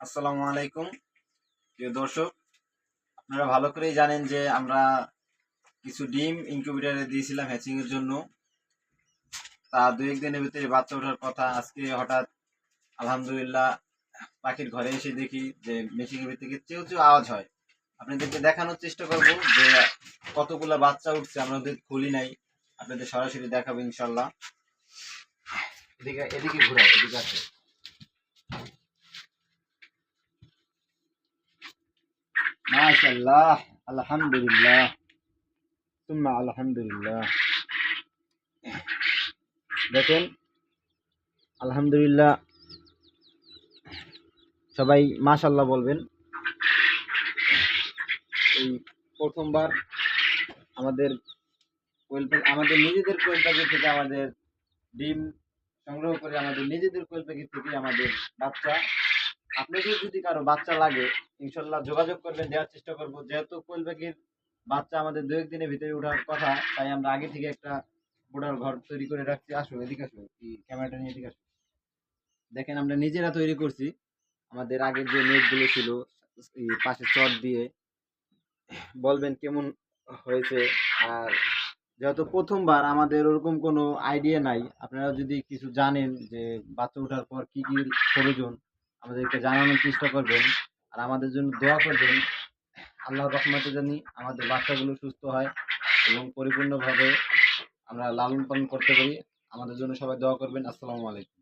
আসসালামু আলাইকুম প্রিয় দর্শক, আপনারা ভালো করেই জানেন যে আমরা কিছু ডিম ইনকিউবেটরে দিয়েছিলাম হ্যাচিং এর জন্য। তা 2-1 দিনের ভিতরে বাচ্চা ওঠার কথা। আজকে হঠাৎ আলহামদুলিল্লাহ পাখির ঘরে এসে দেখি যে মেশিং এর ভিতরে চেউ চেউ আওয়াজ হয়। আপনাদেরকে দেখানোর চেষ্টা করব যে কতগুলা বাচ্চা উঠছে। আমরা ওদের খুলি নাই, আপনাদের সরাসরি দেখাবো ইনশাল্লাহ। এদিকে এদিকে ঘুরাও, এদিকে আছে। মাশাআল্লাহ, আলহামদুলিল্লাহ, সুম্মা আলহামদুলিল্লাহ। দেখেন, আলহামদুলিল্লাহ, সবাই মাশাআল্লাহ বলবেন। এই প্রথমবার আমাদের আমাদের নিজেদের কোয়েল পাখি থেকে আমাদের ডিম সংগ্রহ করে আমাদের নিজেদের কোয়েল পাখি থেকে আমাদের বাচ্চা। আপনাদের যদি কারো বাচ্চা লাগে ইনশাল্লাহ যোগাযোগ করবেন, দেওয়ার চেষ্টা করব। যেহেতু কোয়েল পাখির বাচ্চা আমাদের 2-1 দিনের ভিতরে ওঠার কথা, তাই আমরা আগে থেকে একটা বোর্ডার ঘর তৈরি করে রাখছি। আসো এদিকে আসো, এই ক্যামেরাটা নিয়ে এদিকে আসো। দেখেন, আমরা নিজেরা তৈরি করছি। আমাদের আগের যে নেটগুলো ছিল এই পাশে চট দিয়ে। বলবেন কেমন হয়েছে। আর যেহেতু প্রথমবার আমাদের ওরকম কোনো আইডিয়া নাই, আপনারা যদি কিছু জানেন যে বাচ্চা ওঠার পর কি কি প্রয়োজন আমাদেরকে জানানোর চেষ্টা করবেন। আর আমাদের জন্য দোয়া করবেন, আল্লাহর রহমতে জানি আমাদের বাচ্চাগুলো সুস্থ হয় এবং পরিপূর্ণভাবে আমরা লালন পালন করতে পারি। আমাদের জন্য সবাই দোয়া করবেন। আসসালামু আলাইকুম।